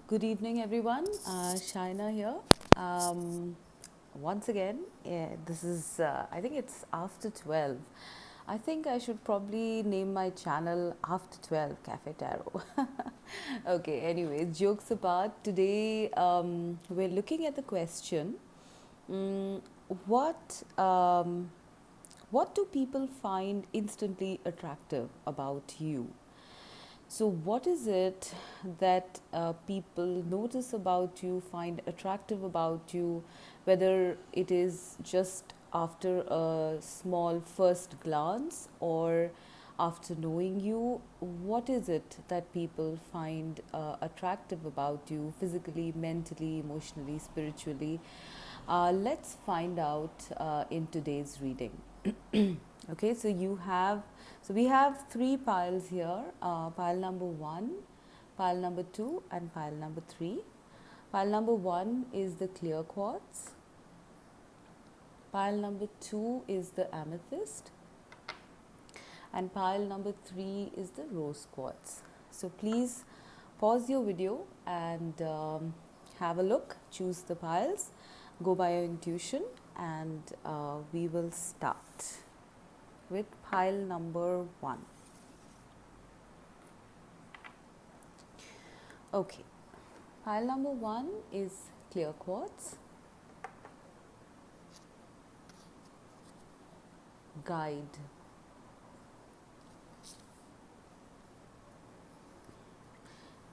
Good evening, everyone. Shaina here. Um, Once again, this is, I think it's after 12. I think I should probably name my channel After 12 Cafe Tarot. Okay, anyways, jokes apart, today we're looking at the question mm, what, um, what do people find instantly attractive about you? So, what is it that people notice about you, find attractive about you, whether it is just after a small first glance or after knowing you? What is it that people find attractive about you physically, mentally, emotionally, spiritually? Let's find out in today's reading. Okay, so we have three piles here, pile number one, pile number two, and pile number three. Pile number one is the clear quartz, pile number two is the amethyst, and pile number three is the rose quartz. So please pause your video and have a look, choose the piles, go by your intuition, and we will start with pile number one. Okay, pile number one is clear quartz, guide,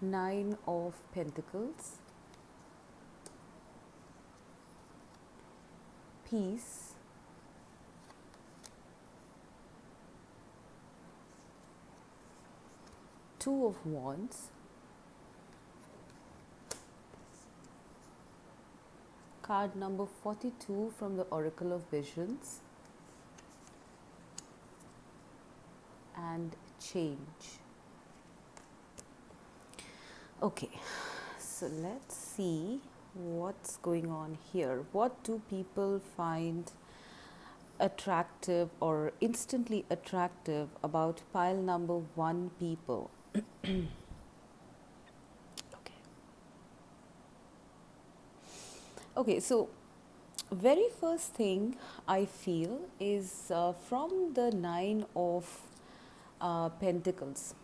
nine of pentacles, peace, two of wands, card number 42 from the Oracle of Visions, and change. Okay, so let's see what's going on here. What do people find attractive or instantly attractive about pile number one people? Okay. Okay, so very first thing I feel is from the nine of pentacles.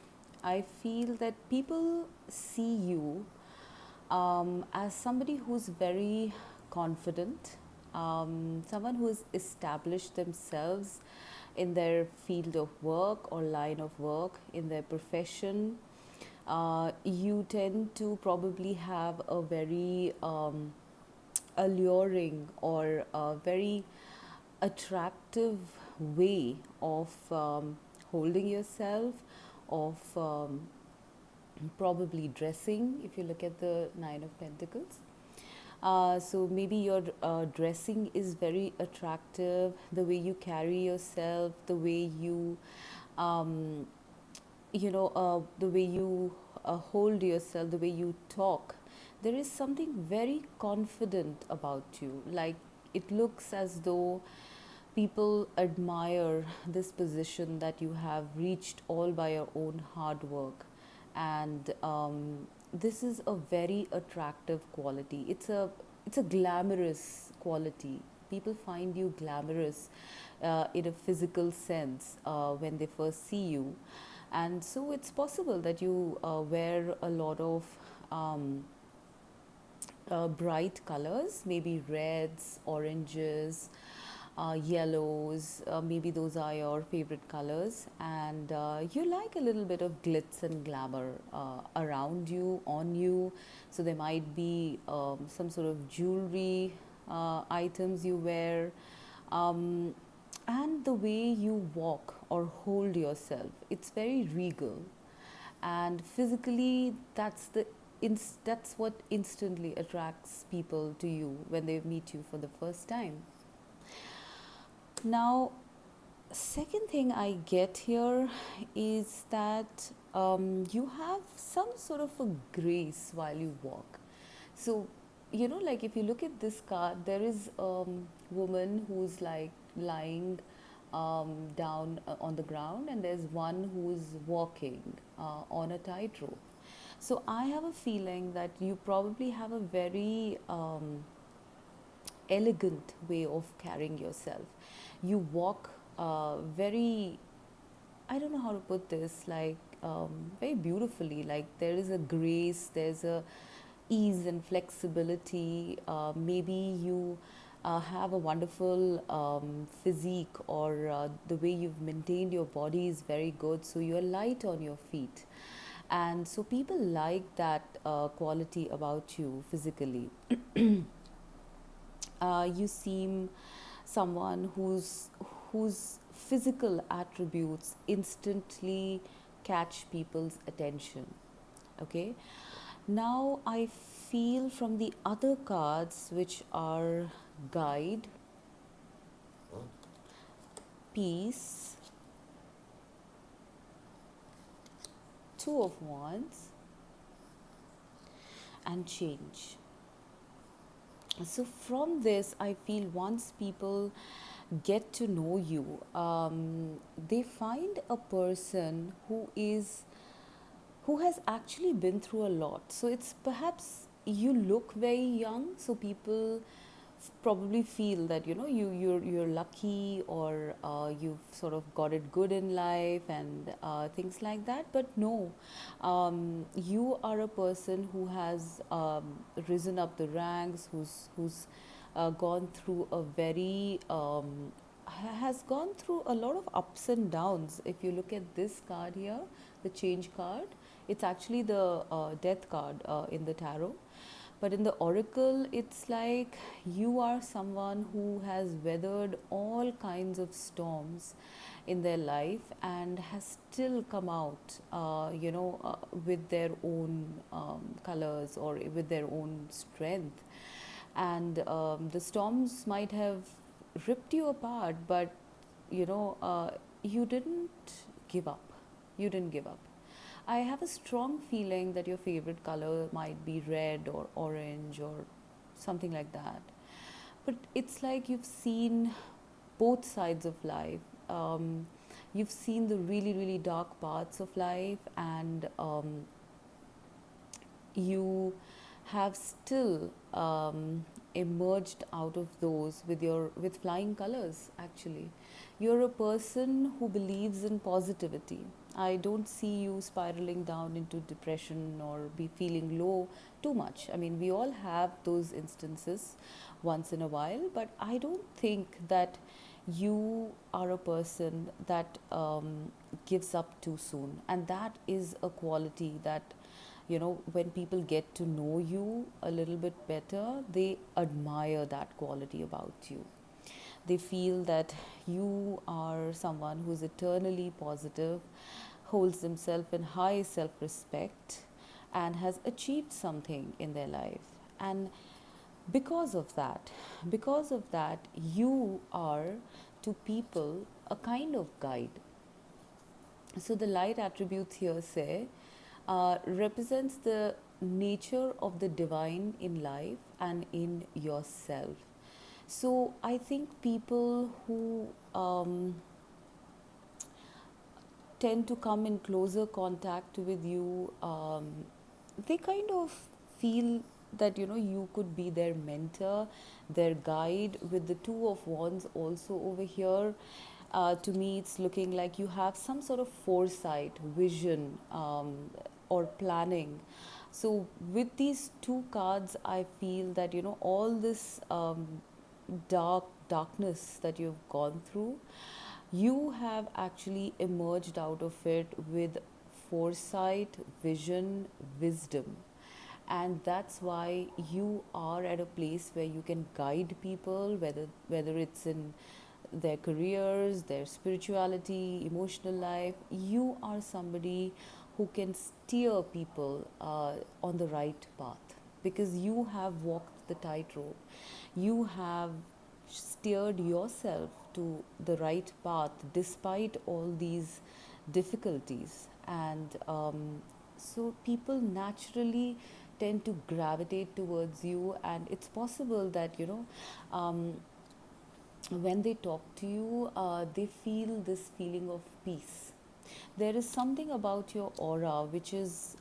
I feel that people see you as somebody who's very confident, someone who has established themselves in their field of work or line of work, in their profession. You tend to probably have a very alluring or a very attractive way of holding yourself, of probably dressing, if you look at the Nine of Pentacles. So maybe your dressing is very attractive, the way you carry yourself, the way um, the way you hold yourself, the way you talk. There is something very confident about you. Like it looks as though people admire this position that you have reached all by your own hard work, and this is a very attractive quality. It's a glamorous quality. People find you glamorous in a physical sense when they first see you, and so it's possible that you wear a lot of bright colors, maybe reds, oranges, yellows, maybe those are your favorite colors, and you like a little bit of glitz and glamour around you, on you. So there might be some sort of jewelry items you wear, and the way you walk or hold yourself, it's very regal, and physically that's what instantly attracts people to you when they meet you for the first time. Now, second thing I get here is that you have some sort of a grace while you walk. So, like if you look at this card, there is a woman who's like lying down on the ground, and there's one who's walking on a tightrope. So I have a feeling that you probably have a very elegant way of carrying yourself. You walk very, I don't know how to put this, like very beautifully. Like there is a grace, there's a ease and flexibility. Maybe you have a wonderful physique, or the way you've maintained your body is very good. So you're light on your feet. And so people like that quality about you physically. You seem someone whose physical attributes instantly catch people's attention. Okay, now I feel from the other cards, which are guide, peace, two of wands, and change. So from this I feel once people get to know you, they find a person who has actually been through a lot. So it's perhaps you look very young, so people probably feel that you're lucky, or you've sort of got it good in life, and things like that. But no, you are a person who has risen up the ranks, who's gone through a very has gone through a lot of ups and downs. If you look at this card here, the change card, it's actually the death card in the tarot. But in the oracle, it's like you are someone who has weathered all kinds of storms in their life and has still come out, with their own colors, or with their own strength. And the storms might have ripped you apart, but you know, uh, you didn't give up. You didn't give up. I have a strong feeling that your favorite color might be red or orange or something like that. But it's like you've seen both sides of life. You've seen the really, really dark parts of life, and you have still emerged out of those with flying colors. Actually, you're a person who believes in positivity. I don't see you spiraling down into depression or be feeling low too much. I mean, we all have those instances once in a while, but I don't think that you are a person that gives up too soon. And that is a quality that, when people get to know you a little bit better, they admire that quality about you. They feel that you are someone who's eternally positive, holds themselves in high self respect, and has achieved something in their life. And because of that, you are to people a kind of guide. So the light attributes here say represents the nature of the divine in life and in yourself. So I think people who tend to come in closer contact with you, they kind of feel that you could be their mentor, their guide. With the two of wands also over here, to me it's looking like you have some sort of foresight, vision, or planning. So with these two cards, I feel that all this darkness that you've gone through, you have actually emerged out of it with foresight, vision, wisdom. And that's why you are at a place where you can guide people, whether it's in their careers, their spirituality, emotional life. You are somebody who can steer people on the right path, because you have walked the tightrope. You have steered yourself to the right path despite all these difficulties. And so people naturally tend to gravitate towards you, and it's possible that when they talk to you, they feel this feeling of peace. There is something about your aura which is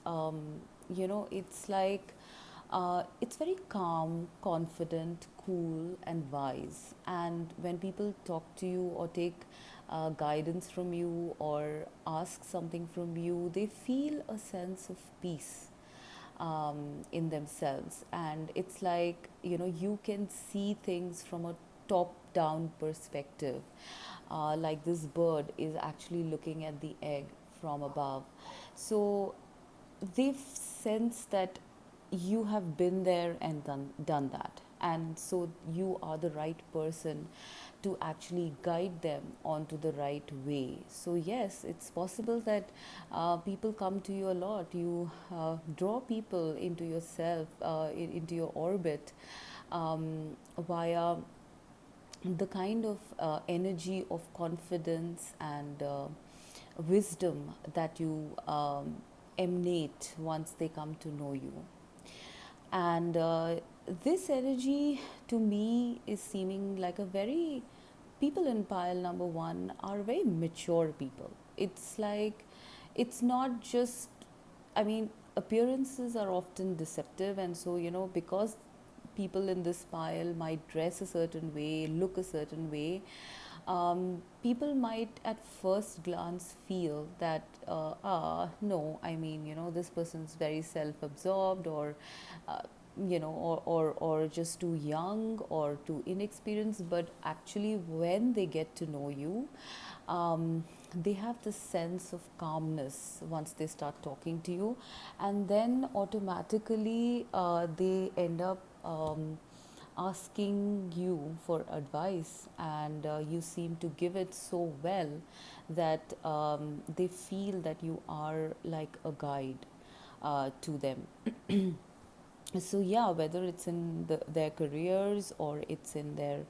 it's like it's very calm, confident, cool, and wise. And when people talk to you or take guidance from you or ask something from you, they feel a sense of peace in themselves. And it's like, you can see things from a top down perspective. Like this bird is actually looking at the egg from above. So they've sensed that you have been there and done that. And so you are the right person to actually guide them onto the right way. So, yes, it's possible that people come to you a lot. You draw people into yourself, into your orbit via the kind of energy of confidence and wisdom that you emanate once they come to know you. And this energy to me is seeming like a very, people in pile number one are very mature people. It's like, it's not just, I mean, appearances are often deceptive. And so, because people in this pile might dress a certain way, look a certain way, people might at first glance feel that, no, I mean, this person's very self absorbed, or, uh, or just too young or too inexperienced. But actually, when they get to know you, they have this sense of calmness once they start talking to you, and then automatically they end up asking you for advice, and you seem to give it so well that they feel that you are like a guide to them. So yeah, whether it's in their careers or it's in their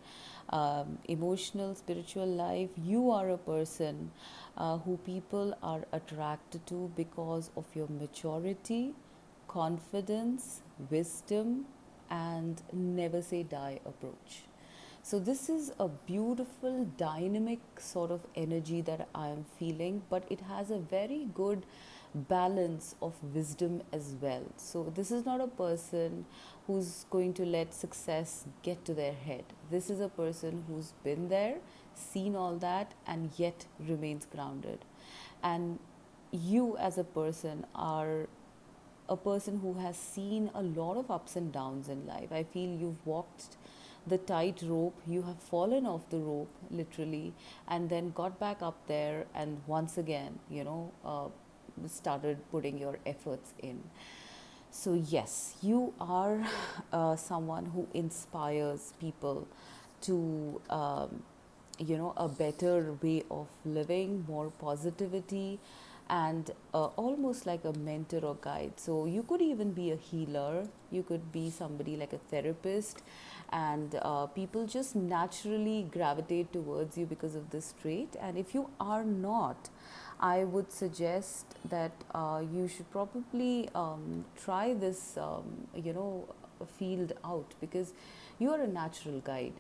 emotional spiritual life, you are a person who people are attracted to because of your maturity, confidence, wisdom, and never say die approach. So, this is a beautiful, dynamic sort of energy that I am feeling, but it has a very good balance of wisdom as well. So, this is not a person who's going to let success get to their head. This is a person who's been there, seen all that, and yet remains grounded. And you, as a person, are a person who has seen a lot of ups and downs in life. I feel you've walked the tight rope, you have fallen off the rope literally, and then got back up there, and once again, started putting your efforts in. So, yes, you are someone who inspires people to, a better way of living, more positivity, and almost like a mentor or guide. So, you could even be a healer, you could be somebody like a therapist, and people just naturally gravitate towards you because of this trait. And if you are not, I would suggest that you should probably try this, field out, because you are a natural guide.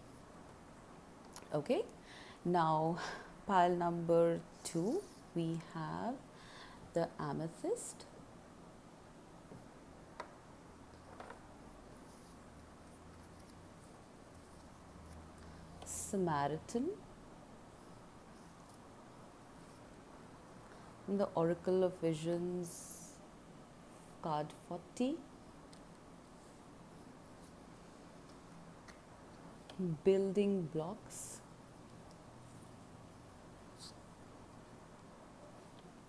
Okay, now pile number two, we have the amethyst, Samaritan, and the Oracle of Visions, card 40, building blocks,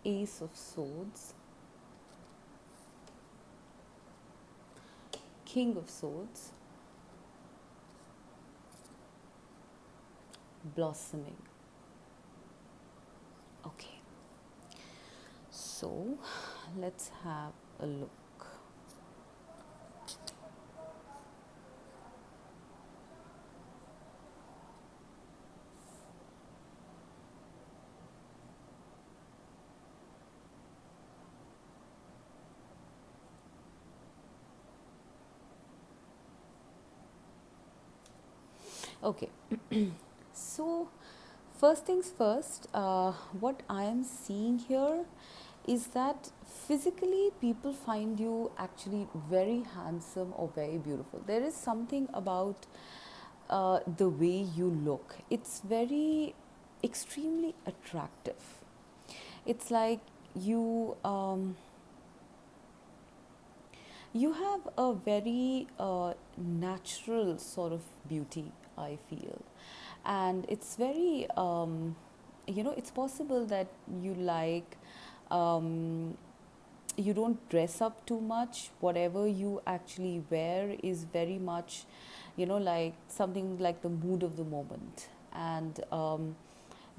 Ace of Swords, King of Swords, blossoming. Okay, so let's have a look. Okay, so first things first, what I am seeing here is that physically people find you actually very handsome or very beautiful. There is something about the way you look. It's very extremely attractive. It's like you you have a very natural sort of beauty, I feel, and it's very it's possible that you like um, you don't dress up too much. Whatever you actually wear is very much, like something like the mood of the moment. And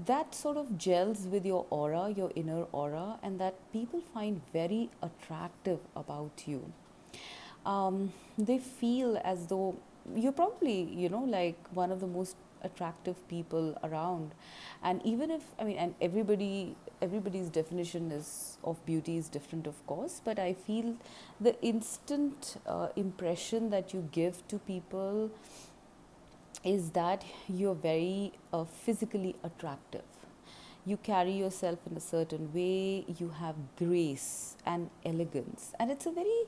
that sort of gels with your aura, your inner aura, and that people find very attractive about you. They feel as though you're probably, like one of the most attractive people around. And even if, I mean, and everybody's definition is of beauty is different, of course, but I feel the instant impression that you give to people is that you're very physically attractive. You carry yourself in a certain way, you have grace and elegance, and it's a very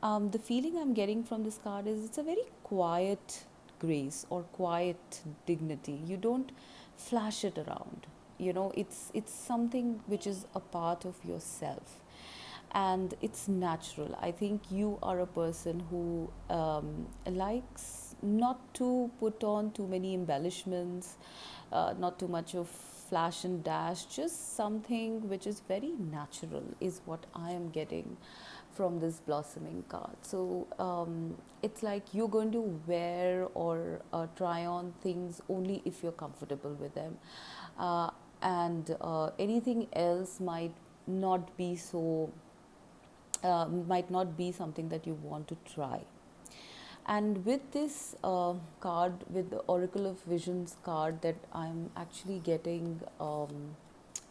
the feeling I'm getting from this card is it's a very quiet grace or quiet dignity. You don't flash it around. It's something which is a part of yourself, and it's natural. I think you are a person who likes not to put on too many embellishments, not too much of flash and dash, just something which is very natural, is what I am getting from this blossoming card. So it's like you're going to wear or try on things only if you're comfortable with them. And anything else not be so might not be something that you want to try. And with this card, with the Oracle of Visions card that I'm actually getting,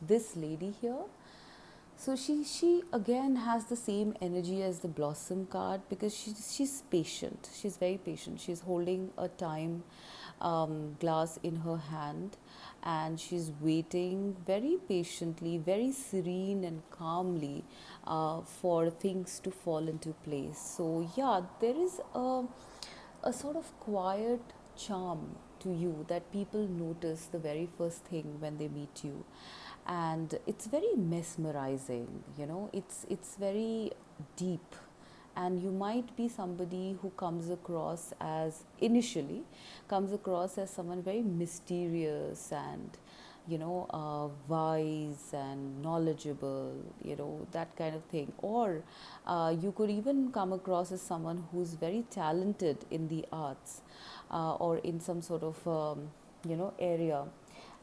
this lady here, so she again has the same energy as the Blossom card, because she's patient. She's very patient. She's holding a time glass in her hand, and she's waiting very patiently, very serene and calmly for things to fall into place. So yeah, there is a sort of quiet charm to you that people notice the very first thing when they meet you, and it's very mesmerizing. It's very deep, and you might be somebody who initially comes across as someone very mysterious and wise and knowledgeable, that kind of thing. Or you could even come across as someone who's very talented in the arts, or in some sort of area,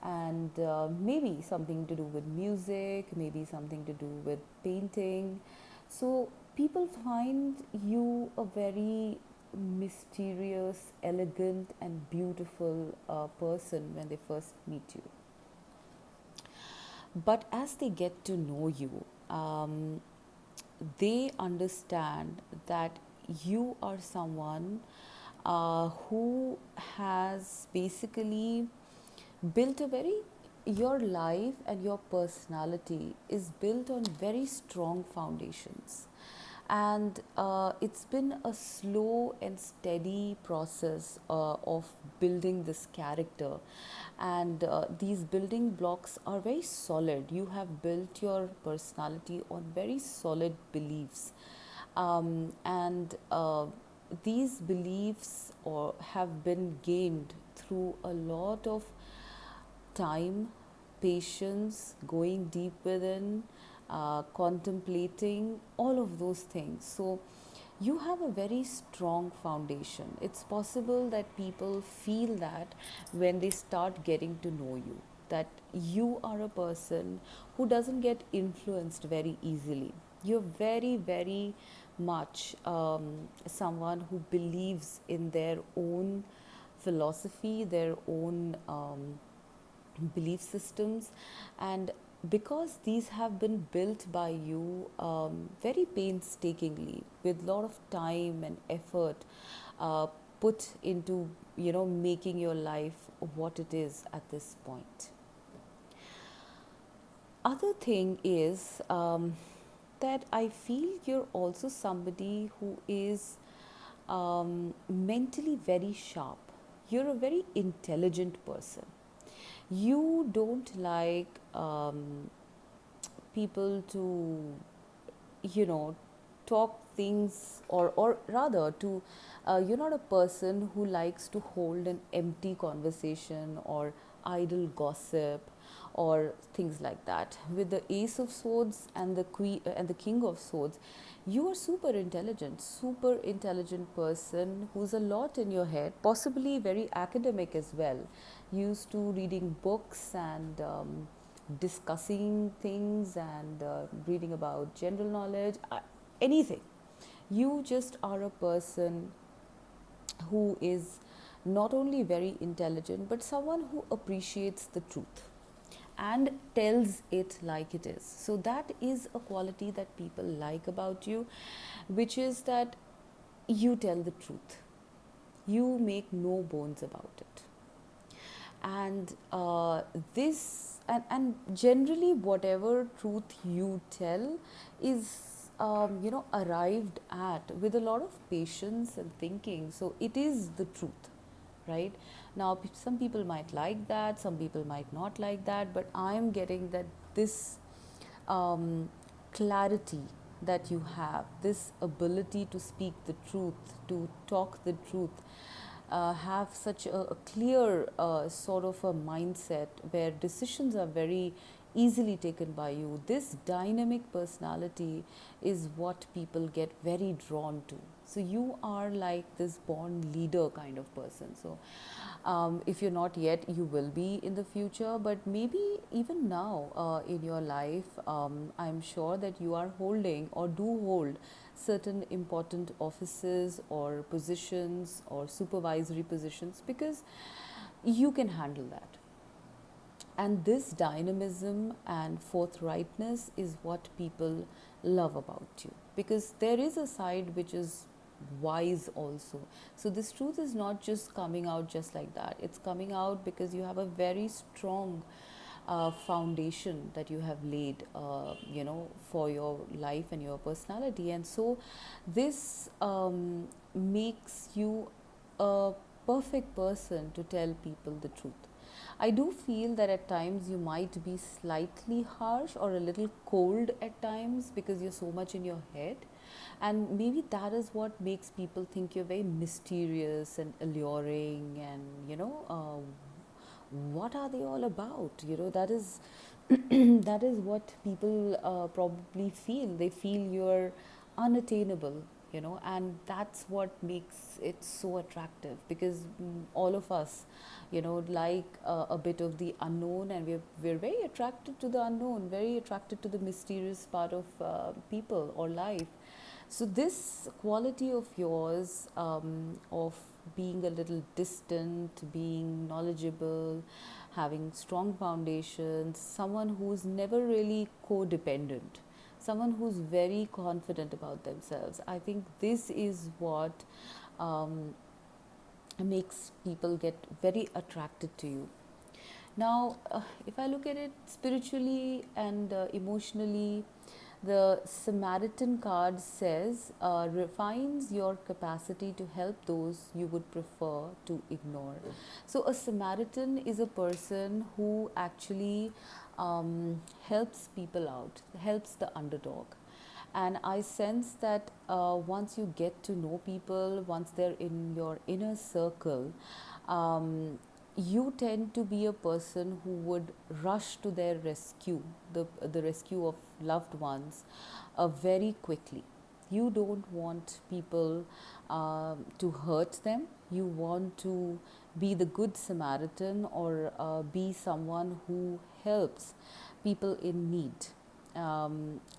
and maybe something to do with music, maybe something to do with painting. So people find you a very mysterious, elegant, and beautiful person when they first meet you. But as they get to know you, they understand that you are someone who has basically built a very your life and your personality is built on very strong foundations, and it's been a slow and steady process of building this character, and these building blocks are very solid. You have built your personality on very solid beliefs, and these beliefs have been gained through a lot of time, patience, going deep within, contemplating, all of those things. So, you have a very strong foundation. It's possible that people feel that when they start getting to know you, that you are a person who doesn't get influenced very easily. You're very, very much someone who believes in their own philosophy, their own belief systems, and because these have been built by you very painstakingly, with a lot of time and effort put into making your life what it is at this point. other thing is that I feel you're also somebody who is mentally very sharp. You're a very intelligent person. You don't like people to, you know, talk things, or rather to, you're not a person who likes to hold an empty conversation or idle gossip or things like that. With the ace of swords and the queen and the king of swords, you are super intelligent person who's a lot in your head, possibly very academic as well, used to reading books and discussing things and reading about general knowledge, anything. You just are a person who is not only very intelligent but someone who appreciates the truth and tells it like it is. So that is a quality that people like about you, which is that you tell the truth. You make no bones about it. And and generally whatever truth you tell is arrived at with a lot of patience and thinking, so it is the truth, right? Now some people might like that, some people might not like that, but I'm getting that this um, clarity that you have, this ability to speak the truth, to talk the truth, have such a clear sort of a mindset where decisions are very easily taken by you. This dynamic personality is what people get very drawn to. So you are like this born leader kind of person. So if you're not yet, you will be in the future, but maybe even now in your life, I'm sure that you are holding or do hold certain important offices or positions or supervisory positions because you can handle that. And this dynamism and forthrightness is what people love about you, because there is a side which is wise also. So this truth is not just coming out just like that, it's coming out because you have a very strong foundation that you have laid, for your life and your personality. And so this makes you a perfect person to tell people the truth. I do feel that at times you might be slightly harsh or a little cold at times because you're so much in your head. And maybe that is what makes people think you're very mysterious and alluring, and what are they all about? That is that is what people probably feel. They feel you're unattainable, and that's what makes it so attractive, because all of us, like a bit of the unknown, and we're very attracted to the unknown, very attracted to the mysterious part of people or life. So this quality of yours, of being a little distant, being knowledgeable, having strong foundations, someone who's never really codependent, someone who's very confident about themselves, I think this is what um, makes people get very attracted to you. Now, if I look at it spiritually and emotionally, the Samaritan card says, refines your capacity to help those you would prefer to ignore. So, a Samaritan is a person who actually helps people out, helps the underdog. And I sense that once you get to know people, once they're in your inner circle, you tend to be a person who would rush to their rescue, the rescue of loved ones, very quickly. You don't want people to hurt them. You want to be the good Samaritan, or be someone who helps people in need,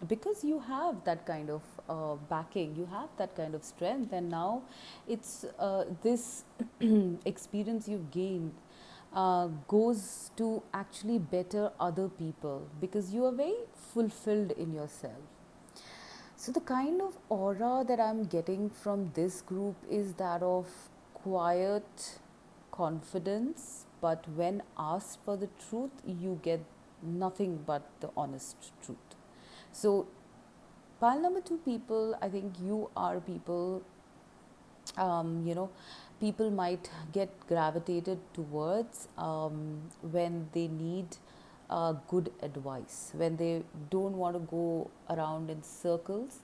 because you have that kind of backing, you have that kind of strength, and now it's this experience you've gained goes to actually better other people because you are very fulfilled in yourself. So, the kind of aura that I'm getting from this group is that of quiet confidence, but when asked for the truth, you get nothing but the honest truth. So, pile number two people, I think you are people, you know, people might get gravitated towards when they need good advice, when they don't want to go around in circles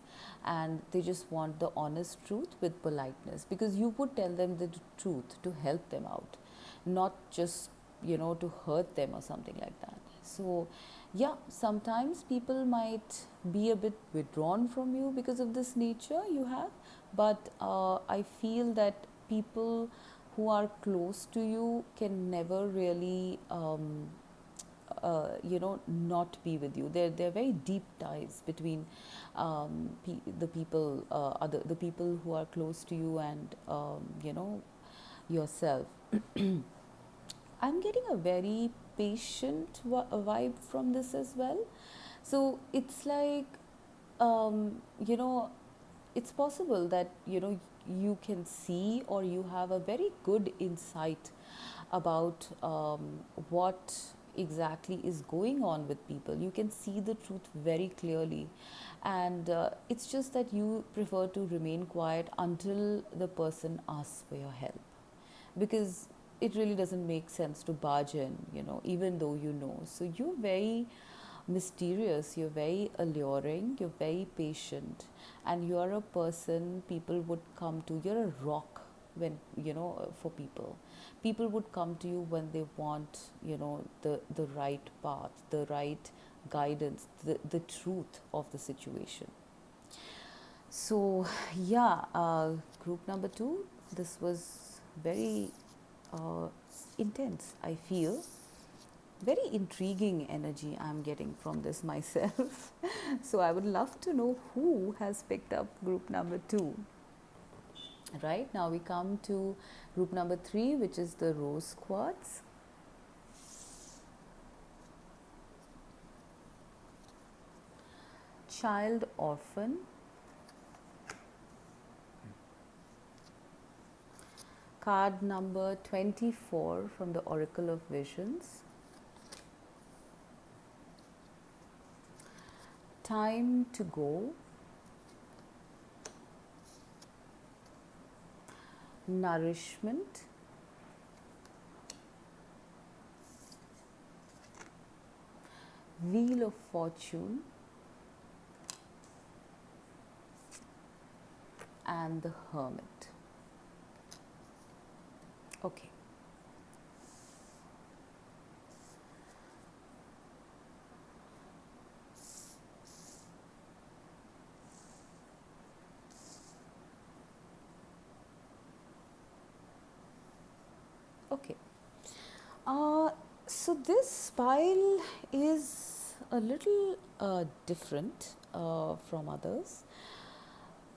and they just want the honest truth with politeness, because you would tell them the truth to help them out, not just, to hurt them or something like that. So, yeah, sometimes people might be a bit withdrawn from you because of this nature you have, but I feel that people who are close to you can never really not be with you. There are very deep ties between the people, the people who are close to you and yourself. I'm getting a very patient vibe from this as well. So it's like, you know, it's possible that, you can see or you have a very good insight about what exactly is going on with people. You can see the truth very clearly, and it's just that you prefer to remain quiet until the person asks for your help, because it really doesn't make sense to barge in, even though you know. So you're very mysterious, you're very alluring, you're very patient, and you're a person people would come to. You're a rock when, for people. People would come to you when they want, the right path, the right guidance, the truth of the situation. So, yeah, group number two, this was very uh, intense, I feel. Very intriguing energy I'm getting from this myself. So, I would love to know who has picked up group number two. Right now, we come to group number three, which is the rose quartz. Child orphan. Card number 24 from the Oracle of Visions. Time to go. Nourishment. Wheel of Fortune. And the Hermit. Okay. Okay. So this pile is a little different from others.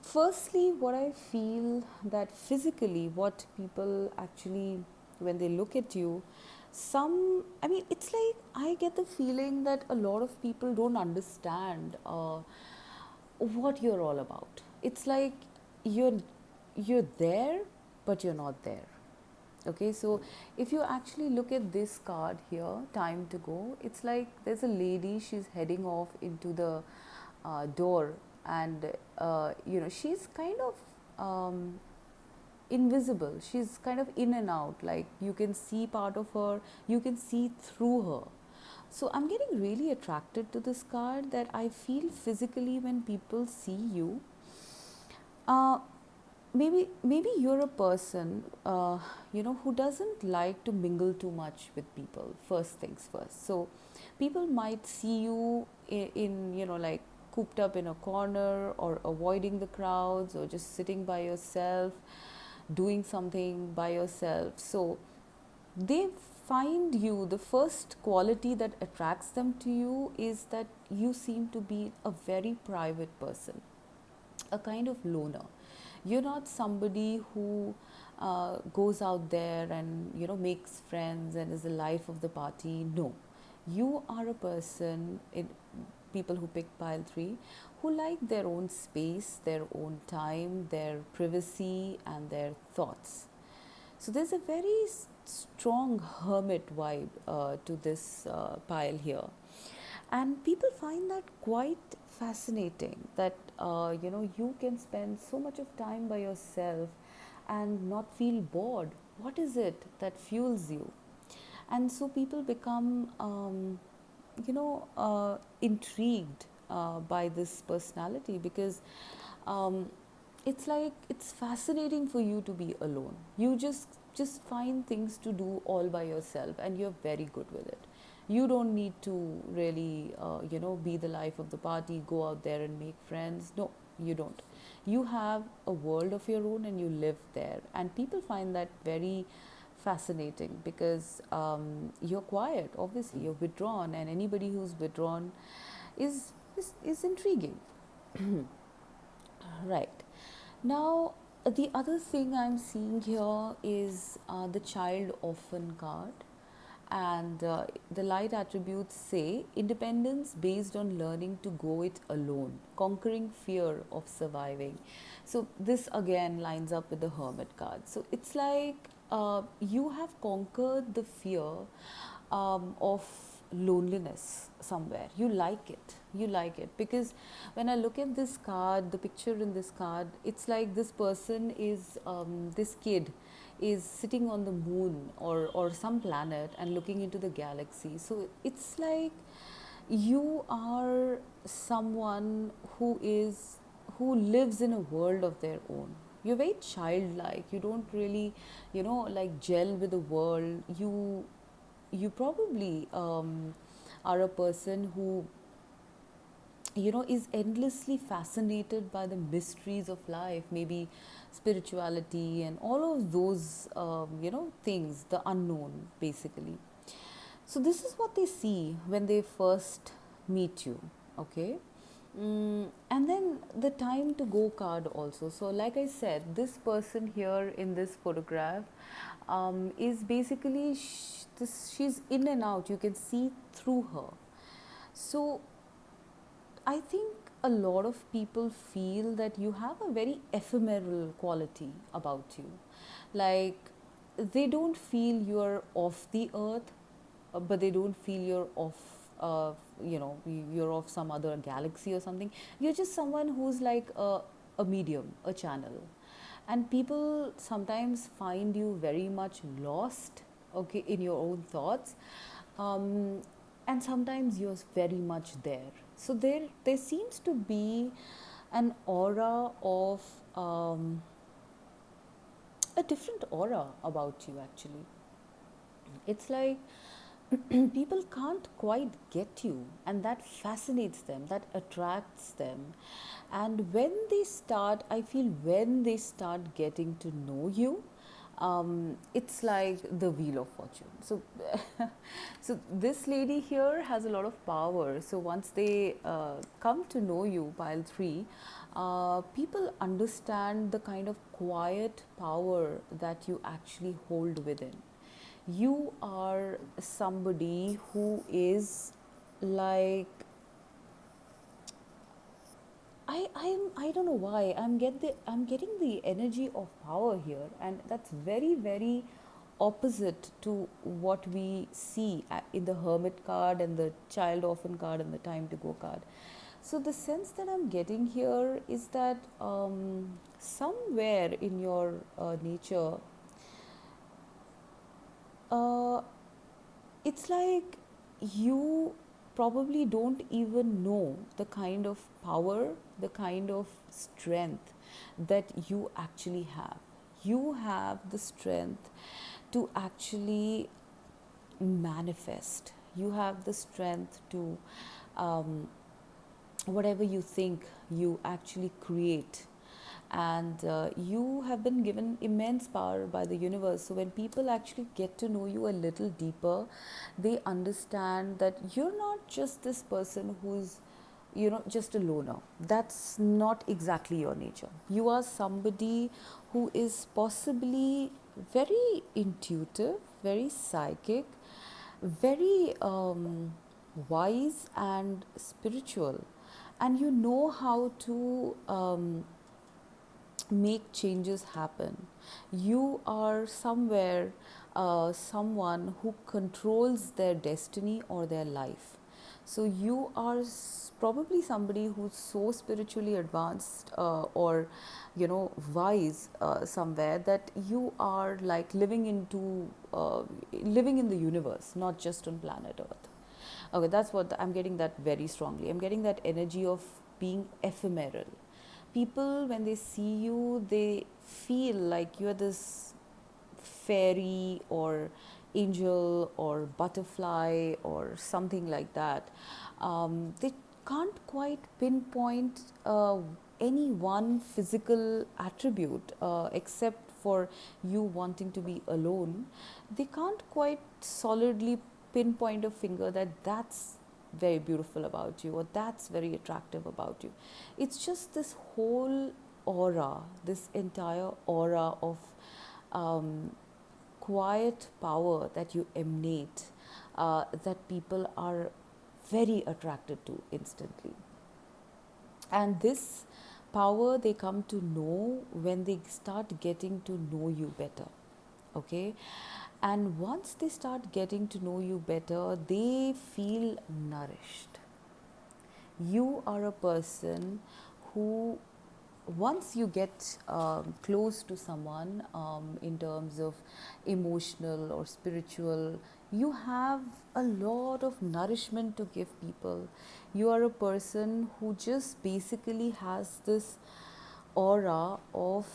Firstly, what I feel that physically, what people actually, when they look at you, it's like I get the feeling that a lot of people don't understand what you're all about. It's like you're you're there, but you're not there. Okay, so if you actually look at this card here, time to go, it's like there's a lady, she's heading off into the door, and she's kind of invisible. She's kind of in and out, like you can see part of her, you can see through her. So I'm getting really attracted to this card, that I feel physically when people see you, uh, maybe you're a person who doesn't like to mingle too much with people, first things first. So people might see you in like cooped up in a corner, or avoiding the crowds, or just sitting by yourself doing something by yourself. So they find you, the first quality that attracts them to you is that you seem to be a very private person, a kind of loner. You're not somebody who goes out there and makes friends and is the life of the party. No, you are a person, in people who pick pile 3, who like their own space, their own time, their privacy, and their thoughts. So there's a very strong hermit vibe to this pile here. And people find that quite fascinating, that you can spend so much of time by yourself and not feel bored. What is it that fuels you? And so people become intrigued by this personality, because um, it's like it's fascinating for you to be alone. You just find things to do all by yourself, and you're very good with it. You don't need to really be the life of the party, go out there and make friends. No, you don't. You have a world of your own and you live there, and people find that very fascinating, because you're quiet, obviously you're withdrawn, and anybody who's withdrawn is intriguing. Right. Now, the other thing I'm seeing here is the child orphan card. And the light attributes say independence based on learning to go it alone, conquering fear of surviving. So, this again lines up with the hermit card. So, it's like you have conquered the fear of loneliness somewhere. You like it, because when I look at this card, the picture in this card, it's like this person is this kid is sitting on the moon, or some planet, and looking into the galaxy. So it's like you are someone who lives in a world of their own. You're very childlike. You don't really like gel with the world. You probably are a person who is endlessly fascinated by the mysteries of life, maybe spirituality and all of those things, the unknown, basically. So this is what they see when they first meet you. Okay. And then the time to go card also. So, like I said, this person here in this photograph is basically she's in and out. You can see through her. So, I think a lot of people feel that you have a very ephemeral quality about you. Like, they don't feel you're off the earth, but they don't feel you're off, you're off some other galaxy or something. You're just someone who's like a medium, a channel. And people sometimes find you very much lost, okay, in your own thoughts. Um, and sometimes you're very much there. So there seems to be an aura of a different aura about you, actually. It's like people can't quite get you, and that fascinates them, that attracts them. And when they start getting to know you, it's like the wheel of fortune. So so this lady here has a lot of power. So once they come to know you, pile 3, people understand the kind of quiet power that you actually hold within. You are somebody who is like, I don't know why I'm getting the energy of power here, and that's very, very opposite to what we see in the hermit card and the child orphan card and the time to go card. So the sense that I'm getting here is that somewhere in your nature, uh, it's like you probably don't even know the kind of power, the kind of strength that you actually have. You have the strength to actually manifest. You have the strength to, um, whatever you think, you actually create. And you have been given immense power by the universe. So when people actually get to know you a little deeper, they understand that you're not just this person who's just a loner. That's not exactly your nature. You are somebody who is possibly very intuitive, very psychic, very wise and spiritual, and you know how to make changes happen. You are someone who controls their destiny or their life. So you are probably somebody who's so spiritually advanced, or wise, somewhere, that you are like living in the universe, not just on planet Earth. Okay, that's what I'm getting, that very strongly. I'm getting that energy of being ephemeral. People, when they see you, they feel like you're this fairy or angel or butterfly or something like that. They can't quite pinpoint any one physical attribute, except for you wanting to be alone. They can't quite solidly pinpoint a finger that that's very beautiful about you or that's very attractive about you. It's just this whole aura, this entire aura of um, quiet power that you emanate, that people are very attracted to instantly. And this power they come to know when they start getting to know you better. Okay? And once they start getting to know you better, they feel nourished. You are a person who, once you get close to someone, in terms of emotional or spiritual, you have a lot of nourishment to give people. You are a person who just basically has this aura of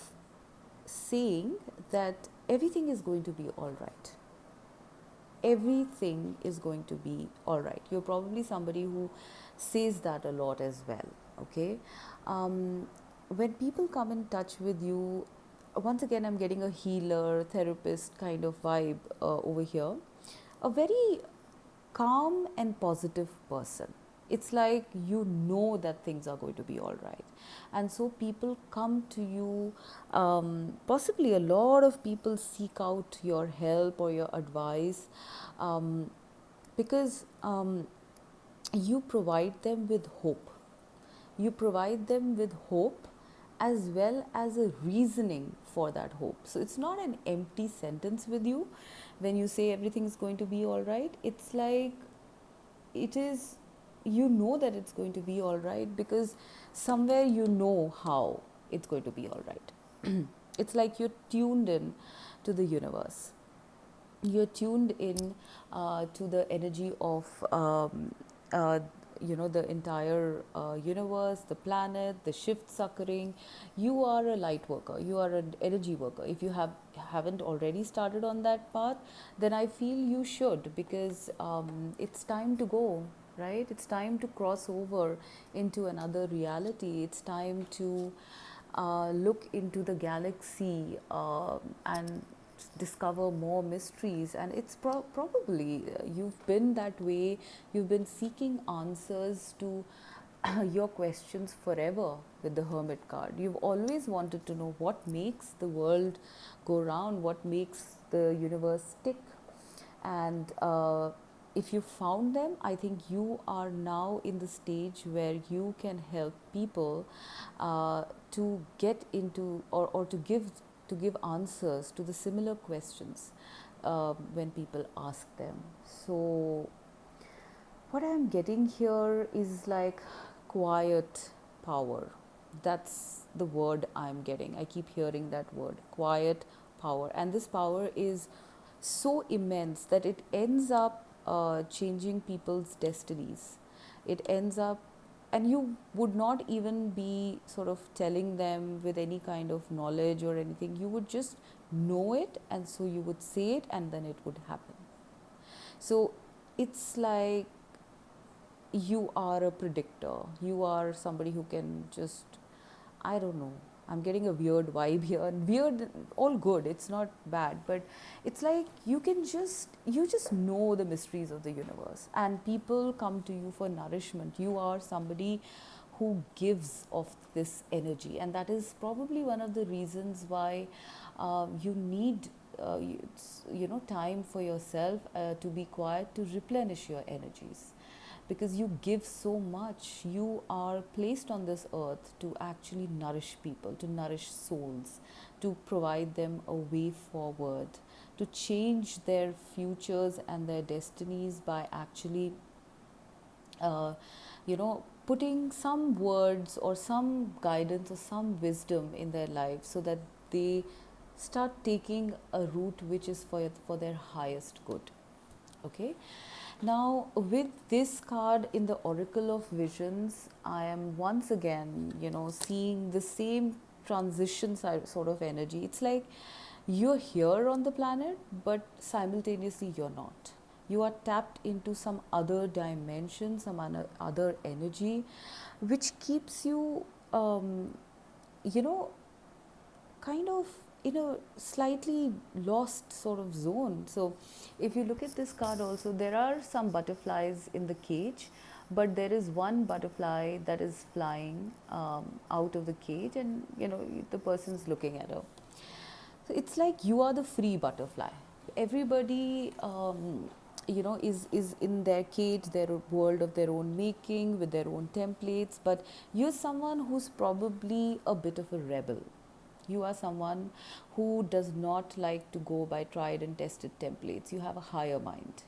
saying that everything is going to be all right. Everything is going to be all right. You're probably somebody who says that a lot as well. Okay. When people come in touch with you, once again, I'm getting a healer, therapist kind of vibe over here. A very calm and positive person. It's like you know that things are going to be all right. And so people come to you, possibly a lot of people seek out your help or your advice, um, because you provide them with hope. You provide them with hope as well as a reasoning for that hope. So it's not an empty sentence with you when you say everything is going to be all right. It's like it is, you know that it's going to be all right because somewhere you know how it's going to be all right. It's like you're tuned in to the universe. You're tuned in to the energy of uh, the entire universe, the planet, the shifts occurring. You are a light worker, you are an energy worker. If you haven't already started on that path, then I feel you should, because it's time to go, right? It's time to cross over into another reality. It's time to look into the galaxy, and discover more mysteries. And it's probably you've been that way. You've been seeking answers to your questions forever with the Hermit card. You've always wanted to know what makes the world go round, what makes the universe tick. And if you found them, I think you are now in the stage where you can help people to get into, or to give answers to the similar questions when people ask them. So what I'm getting here is like quiet power. That's the word I'm getting. I keep hearing that word, quiet power. And this power is so immense that it ends up changing people's destinies. It ends up, and you would not even be sort of telling them with any kind of knowledge or anything. You would just know it, and so you would say it, and then it would happen. So it's like you are a predictor. You are somebody who can just, I don't know, I'm getting a weird vibe here. Weird, all good, it's not bad, but it's like you just know the mysteries of the universe, and people come to you for nourishment. You are somebody who gives of this energy, and that is probably one of the reasons why you need time for yourself, to be quiet, to replenish your energies, because you give so much. You are placed on this earth to actually nourish people, to nourish souls, to provide them a way forward, to change their futures and their destinies by actually uh, putting some words or some guidance or some wisdom in their life so that they start taking a route which is for their highest good. Okay. Now, with this card in the Oracle of Visions, I am once again, seeing the same transition sort of energy. It's like you're here on the planet, but simultaneously you're not. You are tapped into some other dimension, some other energy, which keeps you, you know, kind of in a slightly lost sort of zone. So, if you look at this card, also, there are some butterflies in the cage, but there is one butterfly that is flying out of the cage, and the person's looking at her. So it's like you are the free butterfly. Everybody, is in their cage, their world of their own making, with their own templates. But you're someone who's probably a bit of a rebel. You are someone who does not like to go by tried and tested templates. You have a higher mind,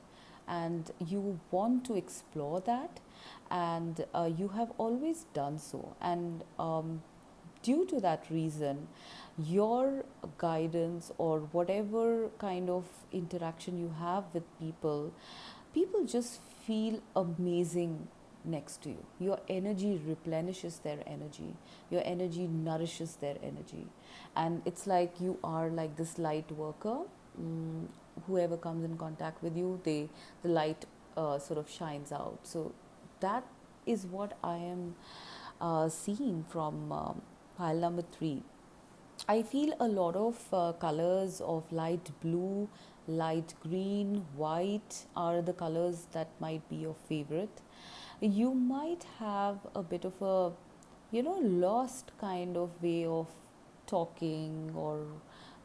and you want to explore that, and you have always done so. And due to that reason, your guidance or whatever kind of interaction you have with people, people just feel amazing next to you. Your energy replenishes their energy, your energy nourishes their energy, and it's like you are like this light worker. Whoever comes in contact with you, the light sort of shines out. So that is what I am seeing from pile number 3. I feel a lot of colors of light blue, light green, white are the colors that might be your favorite. You might have a bit of a, lost kind of way of talking, or,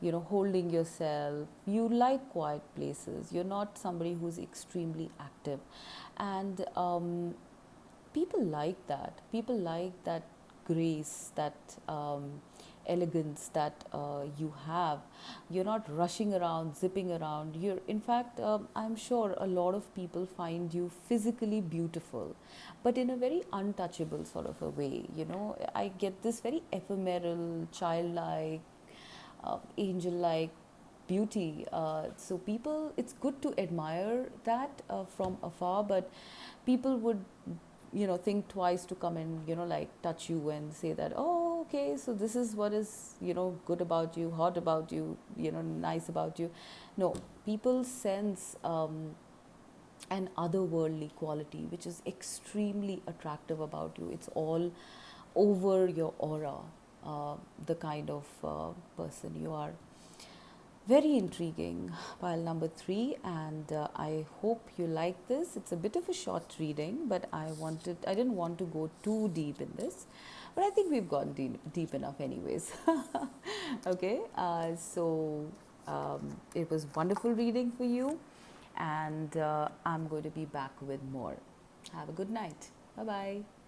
holding yourself. You like quiet places. You're not somebody who's extremely active. And people like that. People like that grace, that elegance that you have. You're not rushing around, zipping around. In fact, I'm sure a lot of people find you physically beautiful, but in a very untouchable sort of a way. I get this very ephemeral, childlike, angel-like beauty. So people, it's good to admire that from afar, but people would think twice to come and like touch you and say that, oh, okay, so this is what is good about you, hot about you, nice about you. No, people sense an otherworldly quality which is extremely attractive about you. It's all over your aura, the kind of person you are. Very intriguing, pile number 3, and I hope you like this. It's a bit of a short reading, but I didn't want to go too deep in this, but I think we've gone deep enough anyways. Okay, so it was wonderful reading for you, and I'm going to be back with more. Have a good night. Bye bye.